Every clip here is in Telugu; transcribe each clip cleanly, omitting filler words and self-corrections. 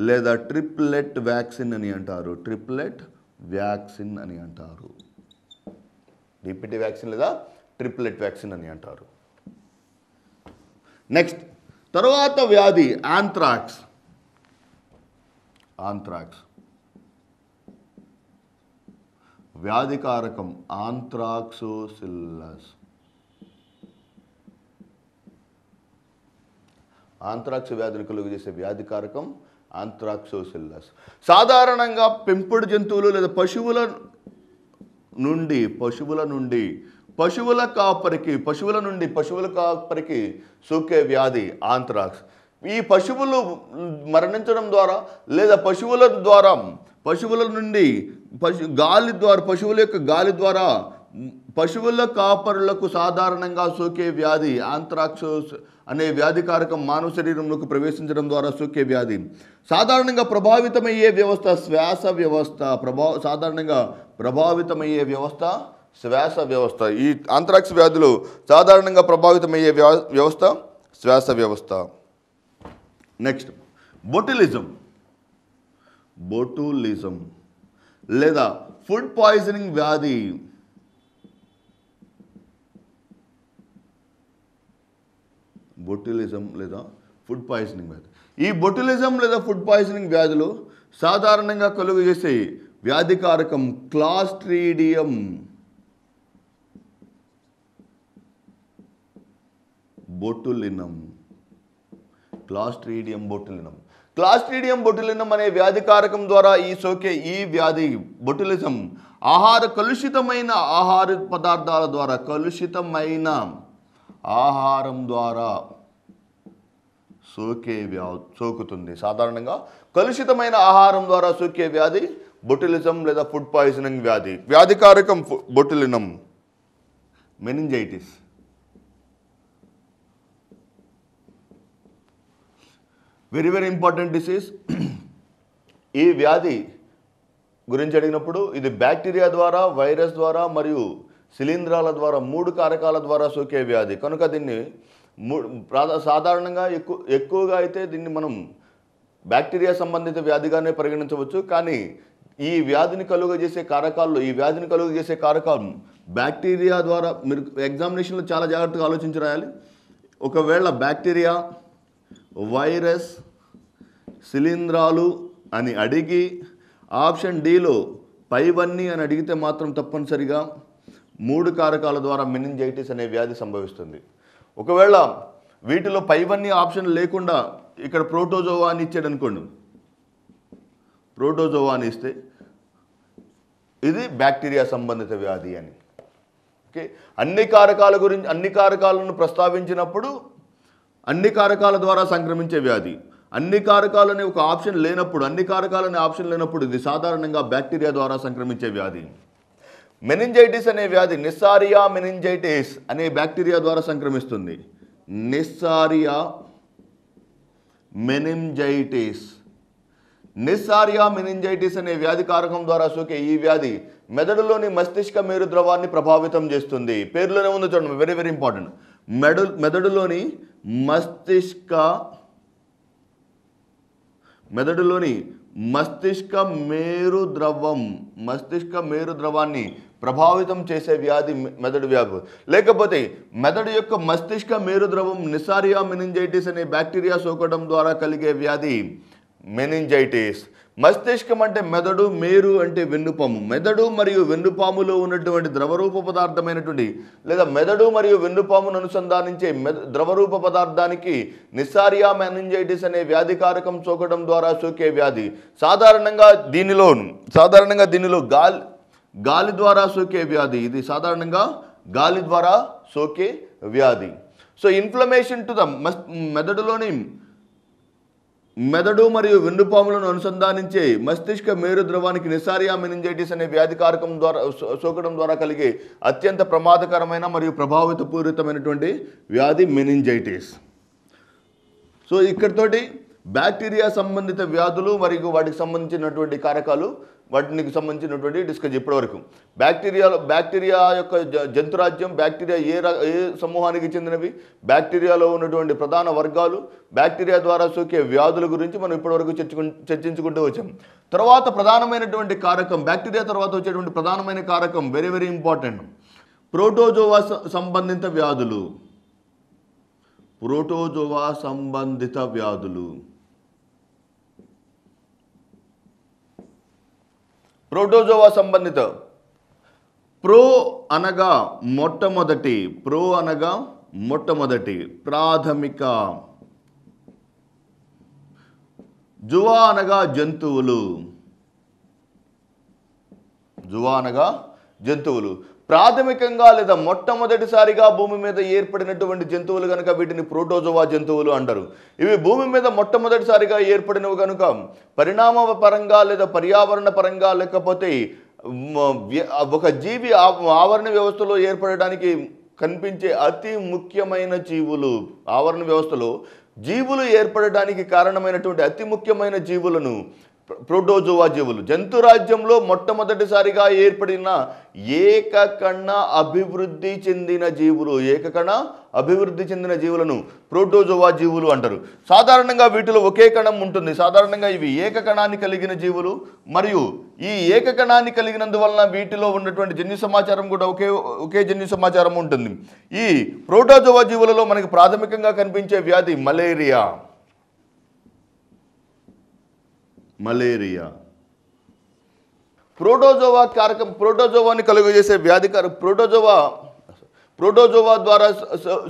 లేదా ట్రిప్లెట్ వ్యాక్సిన్ అని అంటారు. ట్రిప్లెట్ వ్యాక్సిన్ అని అంటారు. డిపిటి వ్యాక్సిన్ లేదా ట్రిప్లెట్ వ్యాక్సిన్ అని అంటారు. నెక్స్ట్ తర్వాత వ్యాధి ఆంథ్రాక్స్. ఆంథ్రాక్స్ వ్యాధికారకం ఆంథ్రాక్సోసిల్లస్. ఆంథ్రాక్స్ వ్యాధిని కలుగు చేసే వ్యాధికారకం ఆంథ్రాక్సోసిల్లస్. సాధారణంగా పెంపుడు జంతువులు లేదా పశువుల నుండి పశువుల కాపరికి సోకే వ్యాధి ఆంథ్రాక్స్. ఈ పశువులు మరణించడం ద్వారా లేదా పశువుల యొక్క గాలి ద్వారా పశువుల కాపరులకు సాధారణంగా సోకే వ్యాధి ఆంథ్రాక్సోస్ అనే వ్యాధికారకం మానవ శరీరంలోకి ప్రవేశించడం ద్వారా సోకే వ్యాధి. సాధారణంగా ప్రభావితమయ్యే వ్యవస్థ శ్వాస వ్యవస్థ. శ్వాస వ్యవస్థ. ఈ ఆంథ్రాక్స్ వ్యాధులు సాధారణంగా ప్రభావితమయ్యే వ్యవస్థ శ్వాస వ్యవస్థ. నెక్స్ట్ బొటులిజం లేదా ఫుడ్ పాయిజనింగ్ వ్యాధి. బొటులిజం లేదా ఫుడ్ పాయిజనింగ్ వ్యాధి. ఈ బొటులిజం లేదా ఫుడ్ పాయిజనింగ్ వ్యాధులు సాధారణంగా కలుగు చేసే వ్యాధికారకం క్లాస్ట్రీడియం. బొటులినం. క్లాస్ట్రీడియం బొటులినం అనే వ్యాధికారకం ద్వారా సోకే ఈ వ్యాధి బొటులిజం కలుషితమైన ఆహార పదార్థాల ద్వారా ఆహారం ద్వారా సోకుతుంది. సాధారణంగా కలుషితమైన ఆహారం ద్వారా సోకే వ్యాధి బొటులిజం లేదా ఫుడ్ పాయిజనింగ్ వ్యాధి. వ్యాధికారకం botulinum. Meningitis. Very very important disease. ఈ వ్యాధి గురించి అడిగినప్పుడు ఇది బ్యాక్టీరియా ద్వారా, వైరస్ ద్వారా మరియు శిలీంధ్రాల ద్వారా 3 కారకాల ద్వారా సోకే వ్యాధి. కనుక దీన్ని సాధారణంగా ఎక్కువగా అయితే దీన్ని మనం బ్యాక్టీరియా సంబంధిత వ్యాధిగానే పరిగణించవచ్చు. కానీ ఈ వ్యాధిని కలుగజేసే కారకాలు బ్యాక్టీరియా ద్వారా. మీరు ఎగ్జామినేషన్లో చాలా జాగ్రత్తగా ఆలోచించి రాయాలి. ఒకవేళ బ్యాక్టీరియా, వైరస్, శిలీంధ్రాలు అని అడిగి ఆప్షన్ డిలో పైవన్నీ అని అడిగితే మాత్రం తప్పనిసరిగా 3 కారకాల ద్వారా మెనింజైటిస్ అనే వ్యాధి సంభవిస్తుంది. ఒకవేళ వీటిలో పైవన్నీ ఆప్షన్ లేకుండా ఇక్కడ ప్రోటోజోవా అని ఇచ్చాడు అనుకోండి, ప్రోటోజోవా అని ఇస్తే ఇది బ్యాక్టీరియా సంబంధిత వ్యాధి అని. ఓకే, అన్ని కారకాలను ప్రస్తావించినప్పుడు అన్ని కారకాల ద్వారా సంక్రమించే వ్యాధి. అన్ని కారకాలనే ఒక ఆప్షన్ లేనప్పుడు ఇది సాధారణంగా బ్యాక్టీరియా ద్వారా సంక్రమించే వ్యాధి. మెనింజైటిస్ అనే వ్యాధి నిస్సారియా మెనింజైటిస్ అనే బ్యాక్టీరియా ద్వారా సంక్రమిస్తుంది. నిస్సారియా మెనింజైటిస్ అనే వ్యాధి కారకం ద్వారా సోకే ఈ వ్యాధి మెదడులోని మస్తిష్క మేరు ద్రవాన్ని ప్రభావితం చేస్తుంది. పేరులోనే ఉంది చూడండి, వెరీ వెరీ ఇంపార్టెంట్. మెదడులోని మస్తిష్క మేరు ద్రవాన్ని ప్రభావితం చేసే వ్యాధి మెదడు వ్యాధి. లేకపోతే మెదడు యొక్క మస్తిష్క మేరు ద్రవం నిస్సారియా మెనింజైటిస్ అనే బ్యాక్టీరియా సోకడం ద్వారా కలిగే వ్యాధి మెనింజైటిస్. మస్తిష్కం అంటే మెదడు, మేరు అంటే వెన్నుపాము. మెదడు మరియు వెన్నుపాములో ఉన్నటువంటి ద్రవరూప పదార్థమైనటువంటి లేదా మెదడు మరియు వెన్నుపామును అనుసంధానించే ద్రవరూప పదార్థానికి నిస్సారియా మెనింజైటిస్ అనే వ్యాధికారకం సోకడం ద్వారా సోకే వ్యాధి. సాధారణంగా దీనిలో గాలి ద్వారా సోకే వ్యాధి. ఇది సాధారణంగా గాలి ద్వారా సోకే వ్యాధి. సో ఇన్ఫ్లమేషన్ టు ద మెదడు మరియు వెన్నుపాములను అనుసంధానించే మస్తిష్క మేరు ద్రవానికి నిస్సారియా మెనింజైటిస్ అనే వ్యాధికారకం ద్వారా సోకడం ద్వారా కలిగే అత్యంత ప్రమాదకరమైన మరియు ప్రభావితపూరితమైనటువంటి వ్యాధి మెనింజైటిస్. సో ఇక్కడితోటి బ్యాక్టీరియా సంబంధిత వ్యాధులు మరియు వాటికి సంబంధించినటువంటి కారకాలు, వాటికి సంబంధించినటువంటి డిస్కస్ ఇప్పటివరకు. బ్యాక్టీరియా యొక్క జంతురాజ్యం, బ్యాక్టీరియా ఏ సమూహానికి చెందినవి, బ్యాక్టీరియాలో ఉన్నటువంటి ప్రధాన వర్గాలు, బ్యాక్టీరియా ద్వారా సోకే వ్యాధుల గురించి మనం ఇప్పటివరకు చర్చించుకుంటూ వచ్చాం. తర్వాత ప్రధానమైనటువంటి కారకం, బ్యాక్టీరియా తర్వాత వచ్చేటువంటి ప్రధానమైన కారకం వెరీ వెరీ ఇంపార్టెంట్, ప్రోటోజోవా సంబంధిత వ్యాధులు. ప్రోటోజోవా సంబంధిత వ్యాధులు. ప్రోటోజోవా సంబంధిత, ప్రో అనగా మొట్టమొదటి, ప్రాథమిక, జువా అనగా జంతువులు, ప్రాథమికంగా లేదా మొట్టమొదటిసారిగా భూమి మీద ఏర్పడినటువంటి జంతువులు కనుక వీటిని ప్రోటోజోవా జంతువులు అంటారు. ఇవి భూమి మీద మొట్టమొదటిసారిగా ఏర్పడినవి కనుక పరిణామ పరంగా లేదా పర్యావరణ పరంగా, లేకపోతే ఒక జీవి ఆవరణ వ్యవస్థలో ఏర్పడడానికి కనిపించే అతి ముఖ్యమైన జీవులు, ఆవరణ వ్యవస్థలో జీవులు ఏర్పడడానికి కారణమైనటువంటి అతి ముఖ్యమైన జీవులను ప్రోటోజోవా జీవులు. జంతురాజ్యంలో మొట్టమొదటిసారిగా ఏర్పడిన ఏకకణ అభివృద్ధి చెందిన జీవులను ప్రోటోజోవా జీవులు అంటారు. సాధారణంగా వీటిలో ఒకే కణం ఉంటుంది. సాధారణంగా ఇవి ఏకకణాన్ని కలిగిన జీవులు, మరియు ఈ ఏకకణాన్ని కలిగినందువలన వీటిలో ఉన్నటువంటి జన్యు సమాచారం కూడా ఒకే జన్యు సమాచారం ఉంటుంది. ఈ ప్రోటోజోవా జీవులలో మనకి ప్రాథమికంగా కనిపించే వ్యాధి మలేరియా. ప్రోటోజోవా కారకం, ప్రోటోజోవాని కలుగజేసే వ్యాధికారం, ప్రోటోజోవా ద్వారా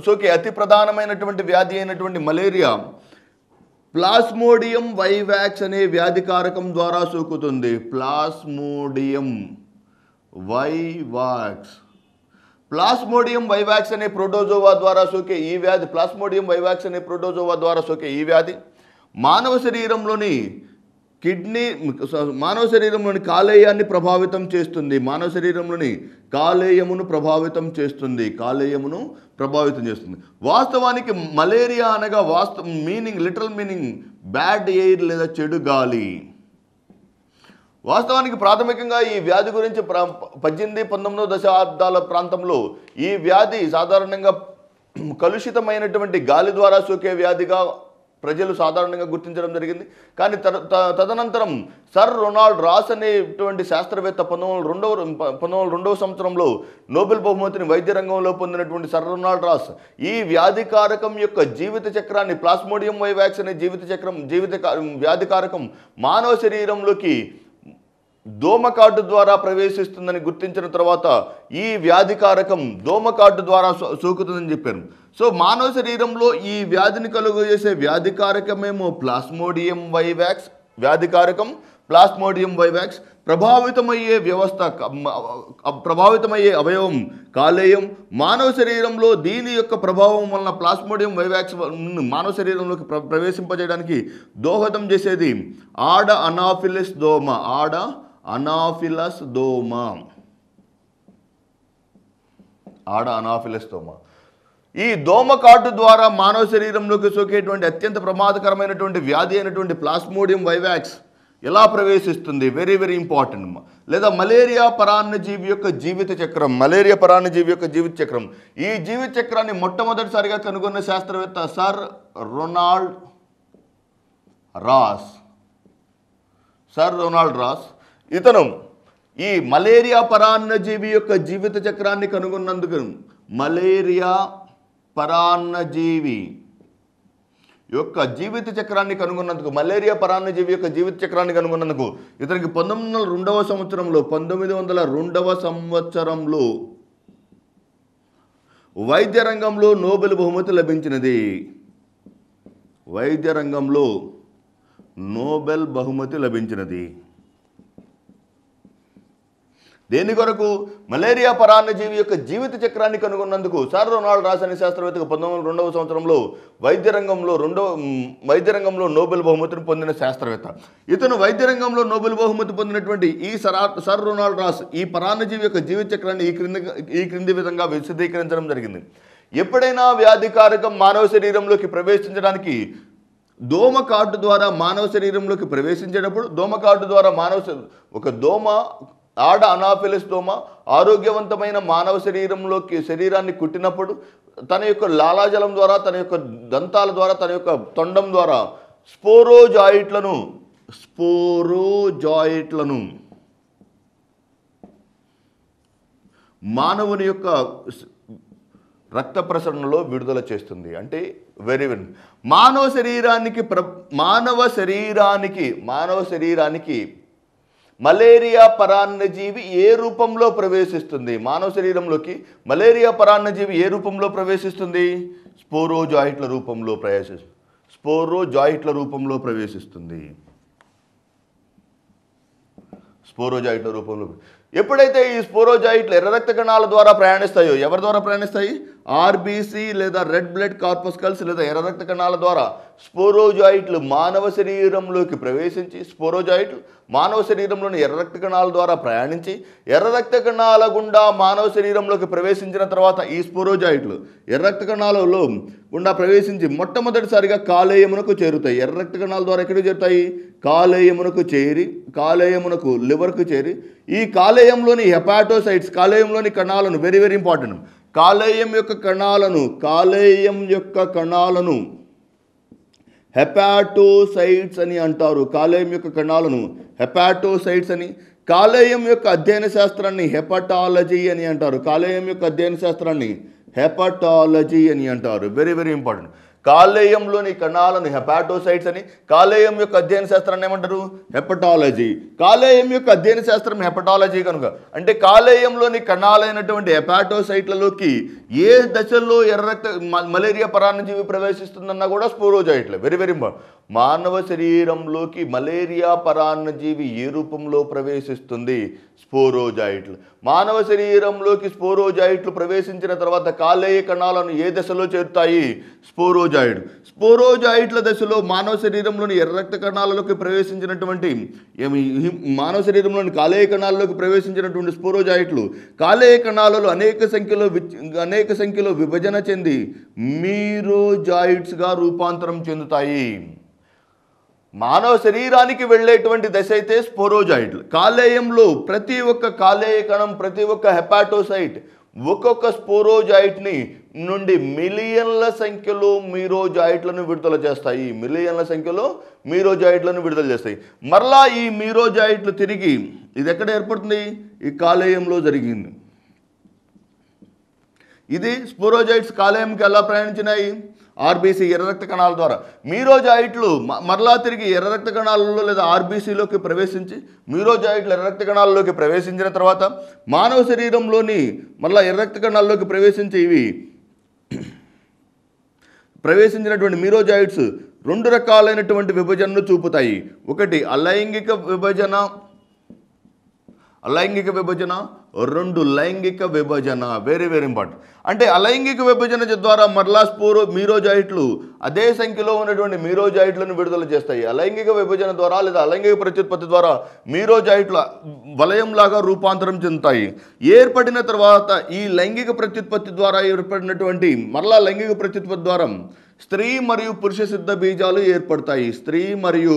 సోకే అతి ప్రధానమైనటువంటి వ్యాధి అయినటువంటి మలేరియా ప్లాస్మోడియం వైవాక్స్ అనే వ్యాధికారకం ద్వారా సోకుతుంది. ప్లాస్మోడియం వైవాక్స్ అనే ప్రోటోజోవా ద్వారా సోకే ఈ వ్యాధి, మానవ శరీరంలోని కాలేయాన్ని ప్రభావితం చేస్తుంది. కాలేయమును ప్రభావితం చేస్తుంది. వాస్తవానికి మలేరియా అనగా లిటరల్ మీనింగ్ బ్యాడ్ ఎయిర్ లేదా చెడు గాలి. వాస్తవానికి ప్రాథమికంగా ఈ వ్యాధి గురించి 18-19 దశాబ్దాల ప్రాంతంలో ఈ వ్యాధి సాధారణంగా కలుషితమైనటువంటి గాలి ద్వారా సోకే వ్యాధిగా ప్రజలు సాధారణంగా గుర్తించడం జరిగింది. కానీ తదనంతరం సర్ రొనాల్డ్ రాస్ అనేటువంటి శాస్త్రవేత్త 1902 సంవత్సరంలో నోబెల్ బహుమతిని వైద్య రంగంలో పొందినటువంటి సర్ రొనాల్డ్ రాస్ ఈ వ్యాధికారకం యొక్క జీవిత చక్రాన్ని, ప్లాస్మోడియం వైవాక్స్ అనే వ్యాధికారకం మానవ శరీరంలోకి దోమకాటు ద్వారా ప్రవేశిస్తుందని గుర్తించిన తర్వాత ఈ వ్యాధికారకం దోమకాటు ద్వారా సోకుతుందని చెప్పారు. సో మానవ శరీరంలో ఈ వ్యాధిని కలుగజేసే వ్యాధికారకమేమో ప్లాస్మోడియం వైవాక్స్. ప్రభావితమయ్యే అవయవం కాలేయం. మానవ శరీరంలో దీని యొక్క ప్రభావం వలన ప్లాస్మోడియం వైవాక్స్ మానవ శరీరంలోకి ప్రవేశింపజేయడానికి దోహదం చేసేది ఆడ అనాఫిలస్ దోమ. ఈ దోమకాటు ద్వారా మానవ శరీరంలోకి సోకేటువంటి అత్యంత ప్రమాదకరమైనటువంటి వ్యాధి అయినటువంటి ప్లాస్మోడియం వైవాక్స్ ఎలా ప్రవేశిస్తుంది, వెరీ వెరీ ఇంపార్టెంట్. లేదా మలేరియా పరాన్నజీవి యొక్క జీవిత చక్రం. ఈ జీవిత చక్రాన్ని మొట్టమొదటిసారిగా కనుగొన్న శాస్త్రవేత్త సర్ రొనాల్డ్ రాస్. ఇతను ఈ మలేరియా పరాన్నజీవి యొక్క జీవిత చక్రాన్ని కనుగొన్నందుకు, మలేరియా పరాన్నజీవి యొక్క జీవిత చక్రాన్ని కనుగొన్నందుకు ఇతనికి 1902 సంవత్సరంలో వైద్య రంగంలో నోబెల్ బహుమతి లభించినది. దేని కొరకు? మలేరియా పరాన్నజీవి యొక్క జీవిత చక్రాన్ని కనుగొన్నందుకు సర్ రొనాల్డ్ రాస్ అనే శాస్త్రవేత్తకు 1902 సంవత్సరంలో వైద్య రంగంలో నోబెల్ బహుమతిని పొందిన శాస్త్రవేత్త. ఇతను వైద్య రంగంలో నోబెల్ బహుమతి పొందినటువంటి ఈ సర్ రొనాల్డ్ రాస్ ఈ పరాన్నజీవి యొక్క జీవిత చక్రాన్ని ఈ క్రింది విధంగా విశదీకరించడం జరిగింది. ఎప్పుడైనా వ్యాధికారకం మానవ శరీరంలోకి ప్రవేశించడానికి దోమకాటు ద్వారా మానవ శరీరంలోకి ప్రవేశించేటప్పుడు దోమకాటు ద్వారా ఒక దోమ ఆడ అనాఫిలిస్ దోమ ఆరోగ్యవంతమైన మానవ శరీరాన్ని కుట్టినప్పుడు తన యొక్క లాలాజలం ద్వారా, తన యొక్క దంతాల ద్వారా, తన యొక్క తొండం ద్వారా స్పోరోజాయిట్లను మానవుని యొక్క రక్త ప్రసరణలో విడుదల చేస్తుంది. అంటే మానవ శరీరానికి మలేరియా పరాన్నజీవి ఏ రూపంలో ప్రవేశిస్తుంది? మానవ శరీరంలోకి మలేరియా పరాన్నజీవి ఏ రూపంలో ప్రవేశిస్తుంది? స్పోరోజాయిట్ల రూపంలో ప్రవేశిస్తుంది. ఎప్పుడైతే ఈ స్పోరోజాయిట్లు ఎర్ర రక్త కణాల ద్వారా ప్రయాణిస్తాయో, ఎవరి ద్వారా ప్రయాణిస్తాయి? ఆర్బీసీ లేదా రెడ్ బ్లడ్ కార్పస్కల్స్ లేదా ఎర్ర రక్త కణాల ద్వారా స్పోరోజాయిట్లు మానవ శరీరంలోకి ప్రవేశించి, మానవ శరీరంలోని ఎర్ర రక్త కణాల ద్వారా ప్రయాణించి, ఎర్ర రక్త కణాల గుండా మానవ శరీరంలోకి ప్రవేశించిన తర్వాత ఈ స్పోరోజాయిట్లు ఎర్ర రక్త కణాలలో గుండా ప్రవేశించి మొట్టమొదటిసారిగా కాలేయమునకు చేరుతాయి. ఎర్ర రక్త కణాల ద్వారా ఎక్కడికి చేరుతాయి? కాలేయమునకు లివర్కు చేరి, ఈ కాలేయంలోని హెపాటోసైట్స్, కాలేయంలోని కణాలను వెరీ ఇంపార్టెంట్, కాలేయం యొక్క కణాలను హెపాటోసైట్స్ అని అంటారు. కాలేయం యొక్క కణాలను హెపాటోసైట్స్ అని, కాలేయం యొక్క అధ్యయన శాస్త్రాన్ని హెపటాలజీ అని అంటారు. కాలేయం యొక్క అధ్యయన శాస్త్రాన్ని హెపటాలజీ అని అంటారు. Very important. కాలేయంలోని కణాలను హెపాటోసైట్స్ అని, కాలేయం యొక్క అధ్యయన శాస్త్రాన్ని ఏమంటారు? హెపటాలజీ. కాలేయం యొక్క అధ్యయన శాస్త్రం హెపటాలజీ కనుక, అంటే కాలేయంలోని కణాలైనటువంటి హెపాటోసైట్లలోకి ఏ దశల్లో మలేరియా పరాన్నజీవి ప్రవేశిస్తుందన్నా కూడా స్పోరోజాయిట్లే. Very important. మానవ శరీరంలోకి మలేరియా పరాన్నజీవి ఏ రూపంలో ప్రవేశిస్తుంది? స్పోరోజాయిట్లు. మానవ శరీరంలోకి స్పోరోజాయిట్లు ప్రవేశించిన తర్వాత కాలేయ కణాలను ఏ దశలో చేరుతాయి? స్పోరోజాయిట్ల దశలో మానవ శరీరంలోని ఎర్ర రక్త కణాలలోకి ప్రవేశించినటువంటి మానవ శరీరంలోని కాలేయ కణాలలోకి ప్రవేశించినటువంటి స్పోరోజాయిట్లు కాలేయ కణాలలో అనేక సంఖ్యలో విభజన చెంది మీరోజాయిట్స్గా రూపాంతరం చెందుతాయి. మానవ శరీరానికి వెళ్ళేటువంటి దశ అయితే స్పోరోజాయిట్లు. కాలేయంలో ప్రతి ఒక్క కాలేయ కణం, ప్రతి ఒక్క హెపాటోసైట్ ఒక్కొక్క స్పోరోజాయిట్ని నుండి మిలియన్ల సంఖ్యలో మీరోజాయిట్లను విడుదల చేస్తాయి. మరలా ఈ మీరోజాయిట్లు తిరిగి ఇది ఎక్కడ ఏర్పడుతుంది? ఈ కాలేయంలో జరిగింది. ఇది స్పోరోజాయిట్స్ కాలేయంకి ఎలా ప్రయాణించినాయి? ఆర్బీసీ ఎర్ర రక్త కణాల ద్వారా. మీరోజాయిట్లు మరలా తిరిగి ఎర్ర రక్త కణాలలో లేదా ఆర్బీసీలోకి ప్రవేశించి, మీరోజాయిట్లు ఎర్ర రక్త కణాలలోకి ప్రవేశించిన తర్వాత మానవ శరీరంలోని మరలా ఎర్ర రక్త కణాల్లోకి ప్రవేశించినటువంటి మీరోజాయిట్స్ రెండు రకాలైనటువంటి విభజనను చూపుతాయి. ఒకటి అలైంగిక విభజన, రెండు లైంగిక విభజన. Very important. అంటే అలైంగిక విభజన ద్వారా మరలా మీరోజాయిట్లు అదే సంఖ్యలో ఉన్నటువంటి మీరోజాయిట్లను విడుదల చేస్తాయి. అలైంగిక విభజన ద్వారా లేదా అలైంగిక ప్రత్యుత్పత్తి ద్వారా మీరోజాయిట్ల వలయంలాగా రూపాంతరం చెందుతాయి. ఏర్పడిన తర్వాత ఈ లైంగిక ప్రత్యుత్పత్తి ద్వారా ఏర్పడినటువంటి మరలా లైంగిక ప్రత్యుత్పత్తి ద్వారా స్త్రీ మరియు పురుష సిద్ధ బీజాలు ఏర్పడతాయి. స్త్రీ మరియు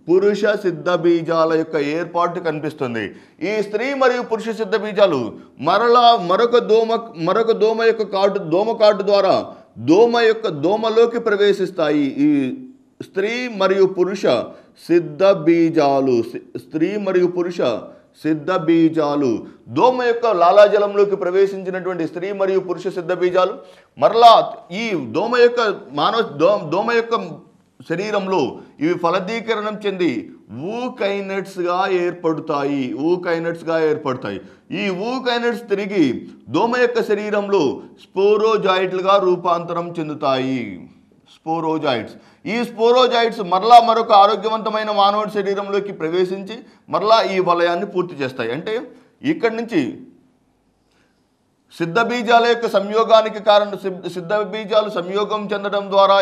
పురుష సిద్ధ బీజాల యొక్క ఏర్పాటు కనిపిస్తుంది. ఈ స్త్రీ మరియు పురుష సిద్ధ బీజాలు మరలా మరొక దోమ యొక్క దోమకాటు ద్వారా దోమలోకి ప్రవేశిస్తాయి. ఈ స్త్రీ మరియు పురుష సిద్ధ బీజాలు దోమ యొక్క లాలాజలంలోకి ప్రవేశించినటువంటి స్త్రీ మరియు పురుష సిద్ధ బీజాలు మరలా ఈ దోమ యొక్క శరీరంలో ఇవి ఫలదీకరణం చెంది ఊకైనట్స్గా ఏర్పడతాయి. ఈ ఊకైనట్స్ తిరిగి దోమ యొక్క శరీరంలో స్పోరోజాయిట్లుగా రూపాంతరం చెందుతాయి. ఈ స్పోరోజాయిట్స్ మరలా మరొక ఆరోగ్యవంతమైన మానవుడి శరీరంలోకి ప్రవేశించి మరలా ఈ వలయాన్ని పూర్తి చేస్తాయి. అంటే ఇక్కడి నుంచి సిద్ధ బీజాల యొక్క సంయోగానికి కారణం, సిద్ధ బీజాలు సంయోగం చెందడం ద్వారా